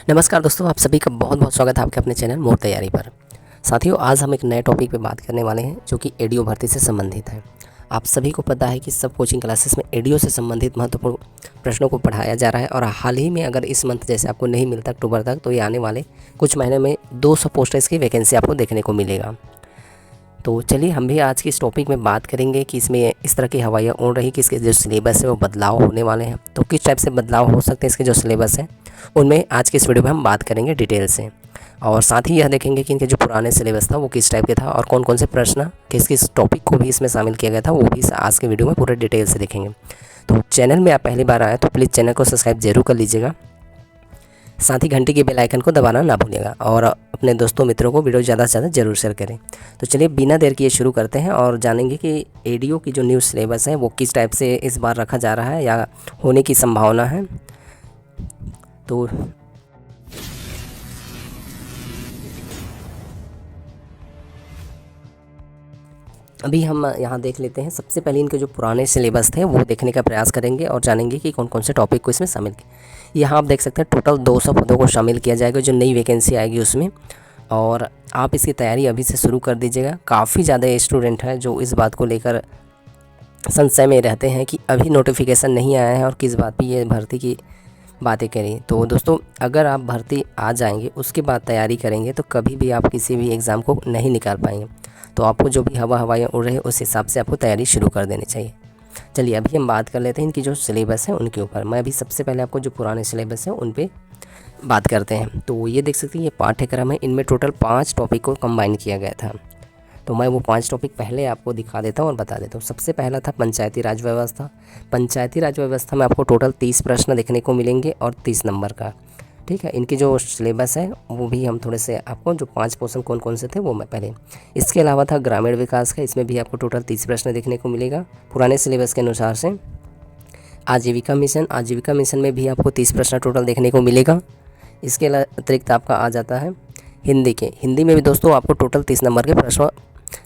नमस्कार दोस्तों, आप सभी का बहुत बहुत स्वागत है आपके अपने चैनल मोर तैयारी पर। साथियों, आज हम एक नए टॉपिक पे बात करने वाले हैं जो कि एडीओ भर्ती से संबंधित है। आप सभी को पता है कि सब कोचिंग क्लासेस में एडीओ से संबंधित महत्वपूर्ण प्रश्नों को पढ़ाया जा रहा है और हाल ही में अगर इस मंथ जैसे आपको नहीं मिलता अक्टूबर तक, तो ये आने वाले कुछ महीने में 200 पोस्टर्स की वैकेंसी आपको देखने को मिलेगा। तो चलिए हम भी आज की इस टॉपिक में बात करेंगे कि इसमें इस तरह की हवाइयाँ उड़ रही कि इसके जो सिलेबस है वो बदलाव होने वाले हैं, तो किस टाइप से बदलाव हो सकते हैं इसके जो सिलेबस है उनमें आज की इस वीडियो में हम बात करेंगे डिटेल से। और साथ ही यह देखेंगे कि इनके जो पुराने सिलेबस था वो किस टाइप के था और कौन कौन से प्रश्न किस किस टॉपिक को भी इसमें शामिल किया गया था वो भी आज के वीडियो में पूरे डिटेल से देखेंगे। तो चैनल में आप पहली बार आए तो प्लीज़ चैनल को सब्सक्राइब जरूर कर लीजिएगा, साथ ही घंटी के बेल आइकन को दबाना ना भूलिएगा और अपने दोस्तों मित्रों को वीडियो ज़्यादा से ज़्यादा जरूर शेयर करें। तो चलिए बिना देर किए शुरू करते हैं और जानेंगे कि एडीओ की जो न्यू सिलेबस है वो किस टाइप से इस बार रखा जा रहा है या होने की संभावना है। तो अभी हम यहाँ देख लेते हैं। सबसे पहले इनके जो पुराने सिलेबस थे वो देखने का प्रयास करेंगे और जानेंगे कि कौन कौन से टॉपिक को इसमें शामिल किया। यहाँ आप देख सकते हैं टोटल 200 पदों को शामिल किया जाएगा जो नई वैकेंसी आएगी उसमें, और आप इसकी तैयारी अभी से शुरू कर दीजिएगा। काफ़ी ज़्यादा स्टूडेंट हैं जो इस बात को लेकर संशय में रहते हैं कि अभी नोटिफिकेशन नहीं आया है और किस बात पे ये भर्ती की बातें करें। तो दोस्तों, अगर आप भर्ती आ जाएंगे उसके बाद तैयारी करेंगे तो कभी भी आप किसी भी एग्ज़ाम को नहीं निकाल पाएंगे। तो आपको जो भी हवाएं उड़ रही है उस हिसाब से आपको तैयारी शुरू कर देनी चाहिए। चलिए अभी हम बात कर लेते हैं इनकी जो सिलेबस है उनके ऊपर। मैं अभी सबसे पहले आपको जो पुराने सिलेबस है उन पे बात करते हैं। तो ये देख सकते हैं ये पाठ्यक्रम है, इनमें टोटल 5 टॉपिक को कंबाइन किया गया था। तो मैं वो 5 टॉपिक पहले आपको दिखा देता हूँ और बता देता हूँ। सबसे पहला था पंचायती राज व्यवस्था। पंचायती राज व्यवस्था में आपको टोटल 30 प्रश्न देखने को मिलेंगे और 30 नंबर का। ठीक है, इनकी जो सिलेबस है वो भी हम थोड़े से आपको जो 5 पोर्शन कौन कौन से थे वो मैं पहले। इसके अलावा था ग्रामीण विकास का, इसमें भी आपको टोटल 30 प्रश्न देखने को मिलेगा पुराने सिलेबस के अनुसार से। आजीविका मिशन, आजीविका मिशन में भी आपको 30 प्रश्न टोटल देखने को मिलेगा। इसके अतिरिक्त आपका आ जाता है हिंदी के। हिंदी में भी दोस्तों आपको टोटल 30 नंबर के प्रश्न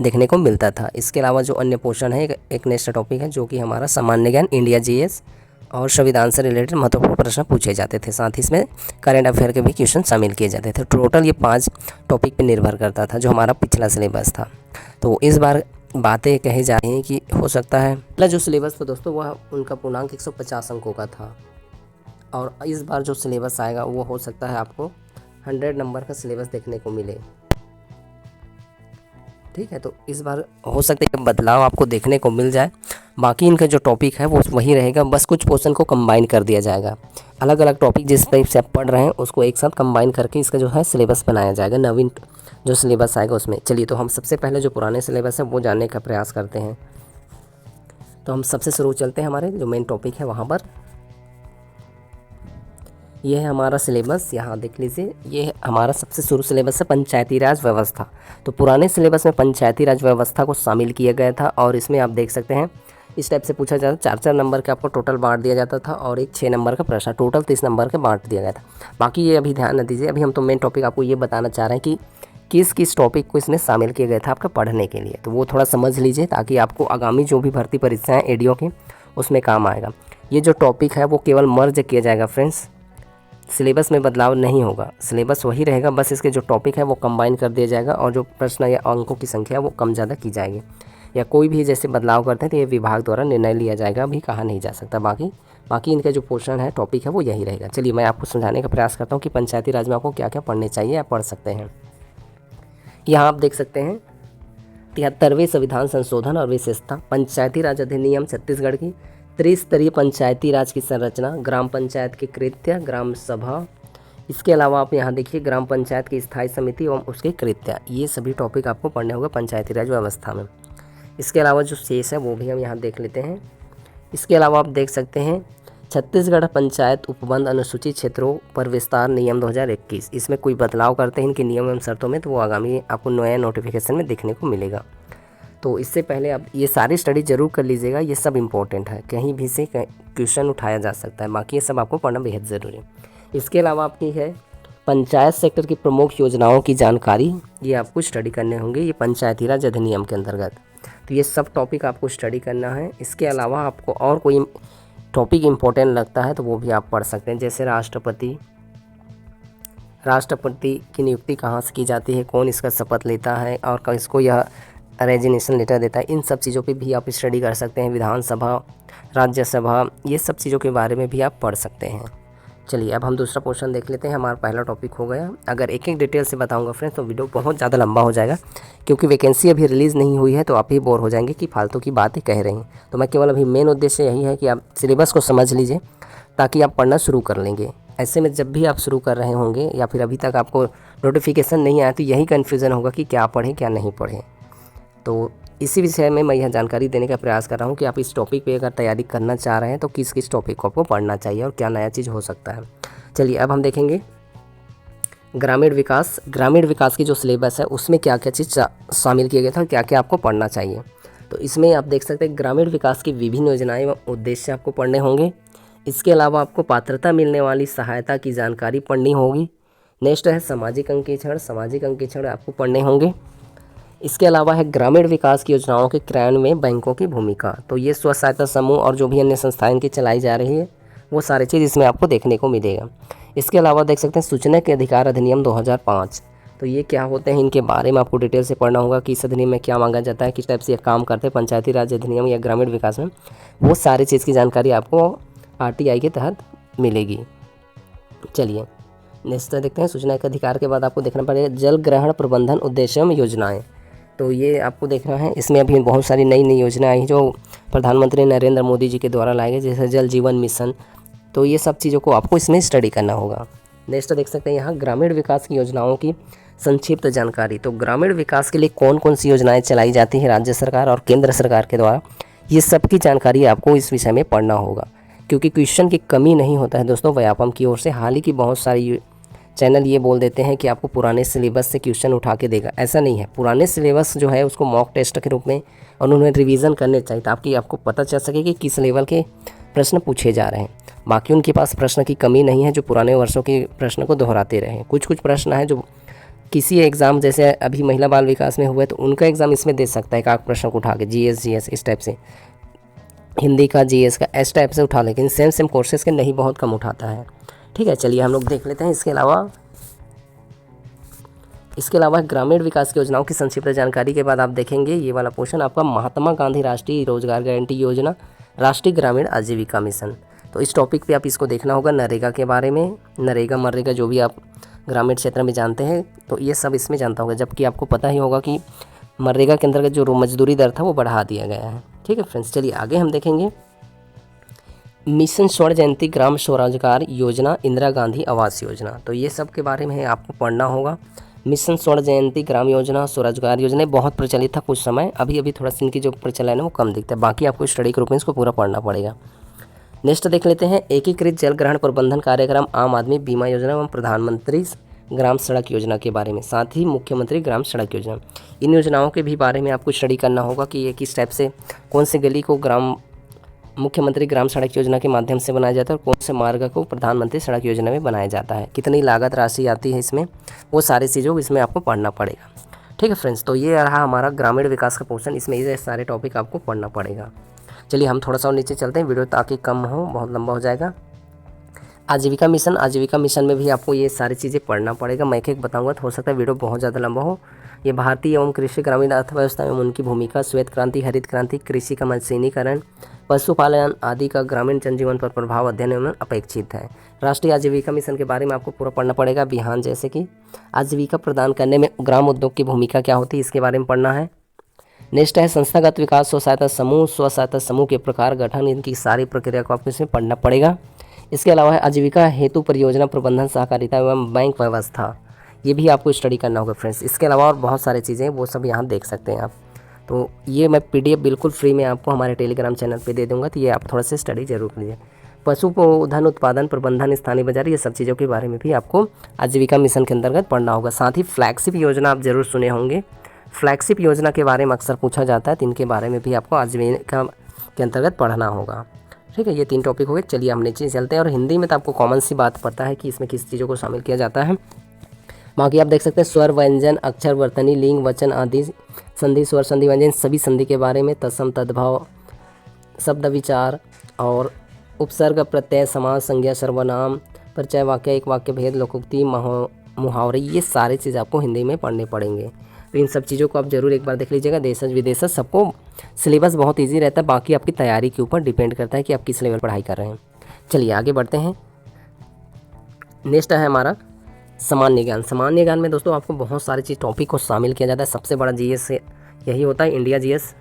देखने को मिलता था। इसके अलावा जो अन्य पोर्शन है एक नेक्स्ट टॉपिक है जो कि हमारा सामान्य ज्ञान, इंडिया जीएस और संविधान से रिलेटेड महत्वपूर्ण प्रश्न पूछे जाते थे। साथ ही इसमें करंट अफेयर के भी क्वेश्चन शामिल किए जाते थे। टोटल ये 5 टॉपिक पे निर्भर करता था जो हमारा पिछला सिलेबस था। तो इस बार बातें कही जा रही हैं कि हो सकता है पहला जो सिलेबस था दोस्तों वह उनका पूर्णांक 150 अंकों का था, और इस बार जो सिलेबस आएगा वो हो सकता है आपको 100 नंबर का सिलेबस देखने को मिले। ठीक है, तो इस बार हो सकता है कि बदलाव आपको देखने को मिल जाए। बाकी इनका जो टॉपिक है वो वही रहेगा, बस कुछ पोर्शन को कंबाइन कर दिया जाएगा। अलग अलग टॉपिक जिस टाइप से आप पढ़ रहे हैं उसको एक साथ कंबाइन करके इसका जो है सिलेबस बनाया जाएगा, नवीन जो सिलेबस आएगा उसमें। चलिए तो हम सबसे पहले जो पुराने सिलेबस है वो जानने का प्रयास करते हैं। तो हम सबसे शुरू चलते हैं, हमारे जो मेन टॉपिक है वहाँ पर। ये है हमारा सिलेबस, यहाँ देख लीजिए। ये हमारा सबसे शुरू सिलेबस है पंचायती राज व्यवस्था। तो पुराने सिलेबस में पंचायती राज व्यवस्था को शामिल किया गया था और इसमें आप देख सकते हैं इस टाइप से पूछा जाता था। 4-4 नंबर का आपको टोटल बांट दिया जाता था और एक 6 नंबर का प्रश्न, टोटल 30 नंबर के बांट दिया गया था। बाकी ये अभी ध्यान न दीजिए, अभी हम तो मेन टॉपिक आपको ये बताना चाह रहे हैं कि किस किस टॉपिक को इसमें शामिल किया गया था आपका पढ़ने के लिए। तो वो थोड़ा समझ लीजिए ताकि आपको आगामी जो भी भर्ती परीक्षाएँ एडीओ की उसमें काम आएगा। ये जो टॉपिक है वो केवल मर्ज किया जाएगा फ्रेंड्स, सिलेबस में बदलाव नहीं होगा, सिलेबस वही रहेगा, बस इसके जो टॉपिक है वो कंबाइन कर दिया जाएगा और जो प्रश्न या अंकों की संख्या वो कम ज़्यादा की जाएगी, या कोई भी जैसे बदलाव करते हैं तो ये विभाग द्वारा निर्णय लिया जाएगा, अभी कहा नहीं जा सकता। बाकी इनका जो पोर्शन है टॉपिक है वो यही रहेगा। चलिए मैं आपको समझाने का प्रयास करता हूँ कि पंचायती राज में आपको क्या क्या पढ़ने चाहिए या पढ़ सकते हैं। यहाँ आप देख सकते हैं 73वें संविधान संशोधन और विशेषता, पंचायती राज अधिनियम छत्तीसगढ़ की, त्रिस्तरीय पंचायती राज की संरचना, ग्राम पंचायत के कृत्य, ग्राम सभा। इसके अलावा आप यहाँ देखिए ग्राम पंचायत की स्थायी समिति एवं उसके कृत्य। ये सभी टॉपिक आपको पढ़ने होंगे पंचायती राज व्यवस्था में। इसके अलावा जो शेष है वो भी हम यहाँ देख लेते हैं। इसके अलावा आप देख सकते हैं छत्तीसगढ़ पंचायत उपबंध अनुसूचित क्षेत्रों पर विस्तार नियम 2021। इसमें कोई बदलाव करते हैं इनके नियम एवं शर्तों में तो वो आगामी आपको नया नोटिफिकेशन में देखने को मिलेगा। तो इससे पहले आप ये सारी स्टडी जरूर कर लीजिएगा, ये सब इंपॉर्टेंट है, कहीं भी से क्वेश्चन उठाया जा सकता है। बाकी ये सब आपको पढ़ना बेहद ज़रूरी है। इसके अलावा आपकी है पंचायत सेक्टर की प्रमुख योजनाओं की जानकारी, ये आपको स्टडी करने होंगे, ये पंचायती राज अधिनियम के अंतर्गत। तो ये सब टॉपिक आपको स्टडी करना है। इसके अलावा आपको और कोई टॉपिक इम्पोर्टेंट लगता है तो वो भी आप पढ़ सकते हैं, जैसे राष्ट्रपति राष्ट्रपति की नियुक्ति कहाँ से की जाती है, कौन इसका शपथ लेता है और किसको यह रेजिग्नेशन लेटर देता है, इन सब चीज़ों पे भी आप स्टडी कर सकते हैं। विधानसभा, राज्यसभा, ये सब चीज़ों के बारे में भी आप पढ़ सकते हैं। चलिए अब हम दूसरा पोर्शन देख लेते हैं। हमारा पहला टॉपिक हो गया। अगर एक एक डिटेल से बताऊंगा फ्रेंड्स तो वीडियो बहुत ज़्यादा लंबा हो जाएगा, क्योंकि वैकेंसी अभी रिलीज़ नहीं हुई है तो आप ही बोर हो जाएंगे कि फालतू की बातें कह रहे हैं। तो मैं केवल अभी मेन उद्देश्य यही है कि आप सिलेबस को समझ लीजिए ताकि आप पढ़ना शुरू कर लेंगे। ऐसे में जब भी आप शुरू कर रहे होंगे या फिर अभी तक आपको नोटिफिकेशन नहीं आया तो यही कन्फ्यूज़न होगा कि क्या पढ़ें क्या नहीं पढ़ें। तो इसी विषय में मैं यह जानकारी देने का प्रयास कर रहा हूँ कि आप इस टॉपिक पे अगर तैयारी करना चाह रहे हैं तो किस किस टॉपिक को आपको पढ़ना चाहिए और क्या नया चीज़ हो सकता है। चलिए अब हम देखेंगे ग्रामीण विकास। ग्रामीण विकास की जो सिलेबस है उसमें क्या क्या चीज़ शामिल किया गया था और क्या क्या आपको पढ़ना चाहिए। तो इसमें आप देख सकते हैं ग्रामीण विकास की विभिन्न योजनाएं व उद्देश्य आपको पढ़ने होंगे। इसके अलावा आपको पात्रता मिलने वाली सहायता की जानकारी पढ़नी होगी। नेक्स्ट है सामाजिक अंकेक्षण। सामाजिक अंकेक्षण आपको पढ़ने होंगे। इसके अलावा है ग्रामीण विकास की योजनाओं के क्रियान्वयन में बैंकों की भूमिका। तो ये स्व सहायता समूह और जो भी अन्य संस्थाएं इनकी चलाई जा रही है वो सारी चीज़ इसमें आपको देखने को मिलेगा। इसके अलावा देख सकते हैं सूचना के अधिकार अधिनियम 2005। तो ये क्या होते हैं इनके बारे में आपको डिटेल से पढ़ना होगा कि इस अधिनियम में क्या मांगा जाता है, किस टाइप से ये काम करते हैं, पंचायती राज अधिनियम या ग्रामीण विकास में, वो सारी चीज़ की जानकारी आपको RTI के तहत मिलेगी। चलिए नेक्स्ट देखते हैं। सूचना के अधिकार के बाद आपको देखना पड़ेगा जल ग्रहण प्रबंधन उद्देश्य में योजनाएं। तो ये आपको देखना है। इसमें अभी बहुत सारी नई नई योजनाएं आई जो प्रधानमंत्री नरेंद्र मोदी जी के द्वारा लाए गए, जैसे जल जीवन मिशन। तो ये सब चीज़ों को आपको इसमें स्टडी करना होगा। नेक्स्ट देख सकते हैं यहाँ ग्रामीण विकास की योजनाओं की संक्षिप्त जानकारी। तो ग्रामीण विकास के लिए कौन कौन सी योजनाएं चलाई जाती हैं राज्य सरकार और केंद्र सरकार के द्वारा, ये सब की जानकारी आपको इस विषय में पढ़ना होगा, क्योंकि क्वेश्चन की कमी नहीं होता है दोस्तों व्यापम की ओर से। हाल ही की बहुत सारी चैनल ये बोल देते हैं कि आपको पुराने सिलेबस से क्वेश्चन उठा के देगा, ऐसा नहीं है। पुराने सिलेबस जो है उसको मॉक टेस्ट के रूप में उन्होंने रिवीजन करने चाहिए ताकि आपको पता चल सके कि किस लेवल के प्रश्न पूछे जा रहे हैं। बाकी उनके पास प्रश्न की कमी नहीं है जो पुराने वर्षों के प्रश्न को दोहराते रहे। कुछ कुछ प्रश्न है जो किसी एग्ज़ाम, जैसे अभी महिला बाल विकास में हुआ है तो उनका एग्ज़ाम इसमें दे सकता है, एक प्रश्न को उठा के GS इस टाइप से, हिंदी का GS का इस टाइप से उठा, लेकिन सेम कोर्सेज़ के नहीं, बहुत कम उठाता है। ठीक है, चलिए हम लोग देख लेते हैं। इसके अलावा ग्रामीण विकास की योजनाओं की संक्षिप्त जानकारी के बाद आप देखेंगे ये वाला पोर्शन आपका महात्मा गांधी राष्ट्रीय रोजगार गारंटी योजना, राष्ट्रीय ग्रामीण आजीविका मिशन। तो इस टॉपिक पे आप इसको देखना होगा। नरेगा के बारे में, नरेगा मरेगा जो भी आप ग्रामीण क्षेत्र में जानते हैं तो ये सब इसमें जानता होगा, जबकि आपको पता ही होगा कि मनरेगा के अंतर्गत जो मजदूरी दर था वो बढ़ा दिया गया है। ठीक है फ्रेंड्स, चलिए आगे हम देखेंगे मिशन स्वर्ण जयंती ग्राम स्वरोजगार योजना, इंदिरा गांधी आवास योजना। तो ये सब के बारे में आपको पढ़ना होगा। मिशन स्वर्ण जयंती ग्राम योजना, स्वरोजगार योजना बहुत प्रचलित था कुछ समय, अभी थोड़ा सा इनकी जो प्रचलन है वो कम दिखता है। बाकी आपको स्टडी के रूप में इसको पूरा पढ़ना पड़ेगा। नेक्स्ट देख लेते हैं एकीकृत जल ग्रहण प्रबंधन कार्यक्रम, आम आदमी बीमा योजना एवं प्रधानमंत्री ग्राम सड़क योजना के बारे में, साथ ही मुख्यमंत्री ग्राम सड़क योजना। इन योजनाओं के भी बारे में आपको स्टडी करना होगा कि ये किस टाइप से, कौन से गली को मुख्यमंत्री ग्राम सड़क योजना के माध्यम से बनाया जाता है और कौन से मार्ग को प्रधानमंत्री सड़क योजना में बनाया जाता है, कितनी लागत राशि आती है इसमें, वो सारी चीज़ों इसमें आपको पढ़ना पड़ेगा। ठीक है फ्रेंड्स, तो ये रहा हमारा ग्रामीण विकास का पोर्शन। इसमें ये सारे टॉपिक आपको पढ़ना पड़ेगा। चलिए हम थोड़ा सा और नीचे चलते हैं, वीडियो ताकि कम हो, बहुत लंबा हो जाएगा। आजीविका मिशन, आजीविका मिशन में भी आपको ये सारी चीज़ें पढ़ना पड़ेगा। मैं एक बताऊंगा तो हो सकता है वीडियो बहुत ज़्यादा लंबा हो। ये भारतीय एवं कृषि ग्रामीण अर्थव्यवस्था में उनकी भूमिका, श्वेत क्रांति, हरित क्रांति, कृषि का मशीनीकरण, पशुपालन आदि का ग्रामीण जनजीवन पर प्रभाव अध्ययन में अपेक्षित है। राष्ट्रीय आजीविका मिशन के बारे में आपको पूरा पढ़ना पड़ेगा। बिहान जैसे कि आजीविका प्रदान करने में ग्राम उद्योग की भूमिका क्या होती है, इसके बारे में पढ़ना है। नेक्स्ट है संस्थागत विकास, स्व सहायता समूह के प्रकार, गठन, इनकी सारी प्रक्रिया को आपको इसमें पढ़ना पड़ेगा। इसके अलावा है आजीविका हेतु परियोजना प्रबंधन, सहकारिता एवं बैंक व्यवस्था, ये भी आपको स्टडी करना होगा फ्रेंड्स। इसके अलावा और बहुत सारी चीज़ें वो सब यहाँ देख सकते हैं आप। तो ये मैं PDF बिल्कुल फ्री में आपको हमारे टेलीग्राम चैनल पे दे दूँगा, तो ये आप थोड़ा सा स्टडी जरूर कीजिए। पशुधन उत्पादन प्रबंधन, स्थानीय बाजार, ये सब चीज़ों के बारे में भी आपको आजीविका मिशन के अंतर्गत पढ़ना होगा। साथ ही फ्लैगशिप योजना आप जरूर सुने होंगे, फ्लैगशिप योजना के बारे में अक्सर पूछा जाता है, तो इनके बारे में भी आपको आजीविका के अंतर्गत पढ़ना होगा। ठीक है, ये 3 टॉपिक हो गए। चलिए हम नीचे चलते हैं। और हिंदी में तो आपको कॉमन सी बात पता है कि इसमें किस चीज़ों को शामिल किया जाता है। बाकी आप देख सकते हैं स्वर, व्यंजन, अक्षर, वर्तनी, लिंग, वचन आदि, संधि, स्वर, संधि, व्यंजन, सभी संधि के बारे में, तत्सम, तद्भव, शब्द विचार और उपसर्ग, प्रत्यय, समास, संज्ञा, सर्वनाम, परिचय, वाक्य, एक वाक्य भेद, लोकोक्ति, मुहावरे, ये सारी चीज़ आपको हिंदी में पढ़ने पड़ेंगे। तो इन सब चीज़ों को आप ज़रूर एक बार देख लीजिएगा। देशज विदेशज सबको सिलेबस बहुत ईजी रहता है, बाकी आपकी तैयारी के ऊपर डिपेंड करता है कि आप किस लेवल पढ़ाई कर रहे हैं। चलिए आगे बढ़ते हैं। नेक्स्ट है हमारा सामान्य ज्ञान। सामान्य ज्ञान में दोस्तों आपको बहुत सारी चीज़ टॉपिक को शामिल किया जाता है। सबसे बड़ा जीएस यही होता है, इंडिया जीएस।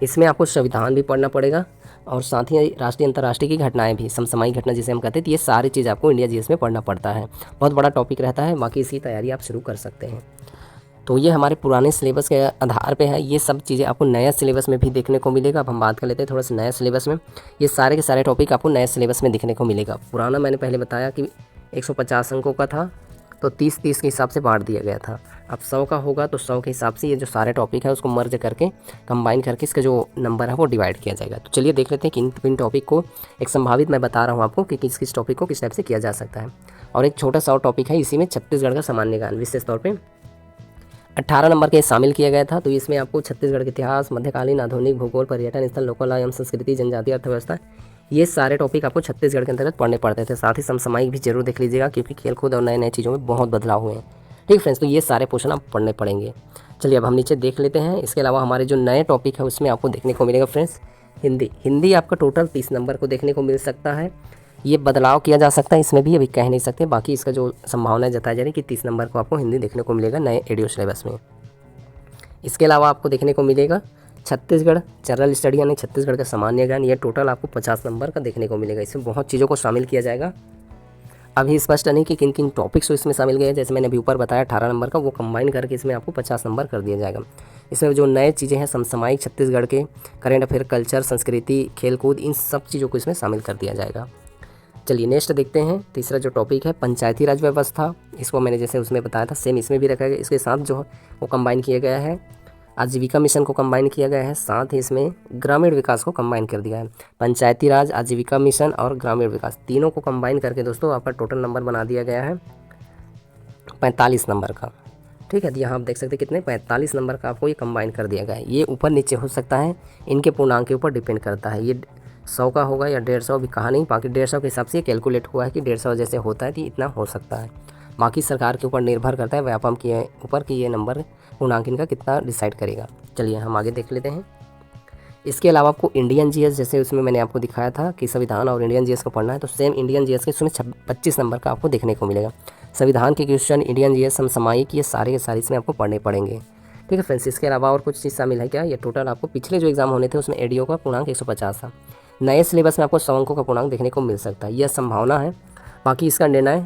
इसमें आपको संविधान भी पढ़ना पड़ेगा और साथ ही राष्ट्रीय अंतर्राष्ट्रीय की घटनाएं भी, समसामयिक घटना जिसे हम कहते हैं, तो ये सारी चीज़ आपको इंडिया जीएस में पढ़ना पड़ता है। बहुत बड़ा टॉपिक रहता है, बाकी इसकी तैयारी आप शुरू कर सकते हैं। तो ये हमारे पुराने सिलेबस के आधार पे है। ये सब चीज़ें आपको नया सिलेबस में भी देखने को मिलेगा। अब हम बात कर लेते हैं थोड़ा सा नया सिलेबस में। ये सारे के सारे टॉपिक आपको नए सिलेबस में देखने को मिलेगा। पुराना मैंने पहले बताया कि 150 अंकों का था, तो 30-30 के हिसाब से बांट दिया गया था। अब 100 का होगा तो 100 के हिसाब से ये जो सारे टॉपिक है उसको मर्ज करके, कंबाइन करके इसका जो नंबर है वो डिवाइड किया जाएगा। तो चलिए देख लेते हैं कि किन टॉपिक को एक संभावित मैं बता रहा हूँ आपको कि किस किस टॉपिक को किस टाइप से किया जा सकता है। और एक छोटा सा और टॉपिक है इसी में, छत्तीसगढ़ का सामान्य ज्ञान। विशेष तौर पर 18 नंबर के शामिल किया गया था। तो इसमें आपको छत्तीसगढ़ के इतिहास, मध्यकालीन, आधुनिक, भूगोल, पर्यटन स्थल, लोक कला एवं संस्कृति, जनजातीय अर्थव्यवस्था, ये सारे टॉपिक आपको छत्तीसगढ़ के अंतर्गत पढ़ने पड़ते थे। साथ ही समसामयिक भी जरूर देख लीजिएगा, क्योंकि खेलकूद और नए नए चीज़ों में बहुत बदलाव हुए हैं। ठीक फ्रेंड्स, तो ये सारे पोर्शन आप पढ़ने पड़ेंगे। चलिए अब हम नीचे देख लेते हैं। इसके अलावा हमारे जो नए टॉपिक है उसमें आपको देखने को मिलेगा फ्रेंड्स हिंदी। हिंदी आपका टोटल 30 नंबर को देखने को मिल सकता है। ये बदलाव किया जा सकता है, इसमें भी अभी कह नहीं सकते। बाकी इसका जो संभावना जताई जा रही है कि 30 नंबर को आपको हिंदी देखने को मिलेगा नए एडियो सिलेबस में। इसके अलावा आपको देखने को मिलेगा छत्तीसगढ़ जनरल स्टडी, यानी छत्तीसगढ़ का सामान्य ज्ञान। ये टोटल आपको 50 नंबर का देखने को मिलेगा। इसमें बहुत चीज़ों को शामिल किया जाएगा। अभी स्पष्ट नहीं कि किन किन टॉपिक्स इसमें शामिल गए हैं। जैसे मैंने अभी ऊपर बताया 18 नंबर का, वो कंबाइन करके इसमें आपको 50 नंबर कर दिया जाएगा। इसमें जो नए चीज़ें हैं, समसामयिक, छत्तीसगढ़ के करेंट अफेयर, कल्चर, संस्कृति, खेलकूद, इन सब चीज़ों को इसमें शामिल कर दिया जाएगा। चलिए नेक्स्ट देखते हैं। तीसरा जो टॉपिक है पंचायती राज व्यवस्था। इसको मैंने जैसे उसमें बताया था सेम इसमें भी रखा गया। इसके साथ जो है वो कंबाइन किया गया है, आजीविका मिशन को कंबाइन किया गया है। साथ ही इसमें ग्रामीण विकास को कंबाइन कर दिया है। पंचायती राज, आजीविका मिशन और ग्रामीण विकास, तीनों को कंबाइन करके दोस्तों आपका टोटल नंबर बना दिया गया है 45 नंबर का। ठीक है, तो यहाँ आप देख सकते हैं कितने 45 नंबर का आपको ये कंबाइन कर दिया गया है। ये ऊपर नीचे हो सकता है, इनके पूर्णांक के ऊपर डिपेंड करता है। ये 100 का होगा या 150, भी कहा नहीं। बाकी 150 के हिसाब से कैलकुलेट हुआ है कि 150 जैसे होता है तो इतना हो सकता है। बाकी सरकार के ऊपर निर्भर करता है, व्यापम के ऊपर कि ये नंबर पूर्णांक इनका कितना डिसाइड करेगा। चलिए हम आगे देख लेते हैं। इसके अलावा आपको इंडियन जीएस, जैसे उसमें मैंने आपको दिखाया था कि संविधान और इंडियन जीएस को पढ़ना है, तो सेम इंडियन जीएस के इसमें 25 नंबर का आपको देखने को मिलेगा। संविधान के क्वेश्चन, इंडियन जीएस, समसामयिक, ये सारे के सारे इसमें आपको पढ़ने पड़ेंगे। ठीक है फ्रेंड्स, इसके अलावा और कुछ चीज़ शामिल है क्या? ये टोटल आपको पिछले जो एग्जाम होने थे उसमें एडीओ का पूर्णांक 150 था। नए सिलेबस में आपको 100 अंकों का पूर्णांक देखने को मिल सकता है, यह संभावना है। बाकी इसका निर्णय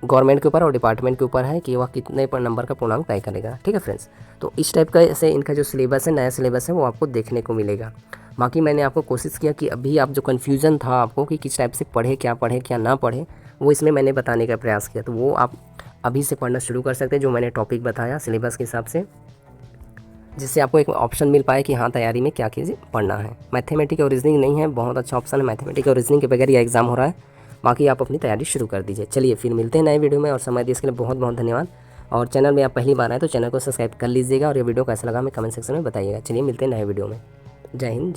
गवर्नमेंट के ऊपर और डिपार्टमेंट के ऊपर है कि वह कितने पर नंबर का पूर्णांक तय करेगा। ठीक है फ्रेंड्स, तो इस टाइप का ऐसे इनका जो सिलेबस है, नया सिलेबस है, वो आपको देखने को मिलेगा। बाकी मैंने आपको कोशिश किया कि अभी आप जो कन्फ्यूज़न था आपको कि किस टाइप से पढ़े क्या ना पढ़े, वो इसमें मैंने बताने का प्रयास किया। तो वो आप अभी से पढ़ना शुरू कर सकते हैं, जो मैंने टॉपिक बताया सिलेबस के हिसाब से, जिससे आपको एक ऑप्शन मिल पाए कि हाँ तैयारी में क्या चीज़ पढ़ना है। मैथमेटिक्स और रीजनिंग नहीं है, बहुत अच्छा ऑप्शन है। मैथमेटिक्स और रीजनिंग के बगैर यह एग्जाम हो रहा है। बाकी आप अपनी तैयारी शुरू कर दीजिए। चलिए फिर मिलते हैं नए वीडियो में, और समय दिए इसके लिए बहुत बहुत धन्यवाद। और चैनल में आप पहली बार आए तो चैनल को सब्सक्राइब कर लीजिएगा, और ये वीडियो कैसा लगा हमें कमेंट सेक्शन में बताइएगा। चलिए मिलते हैं नए वीडियो में। जय हिंद।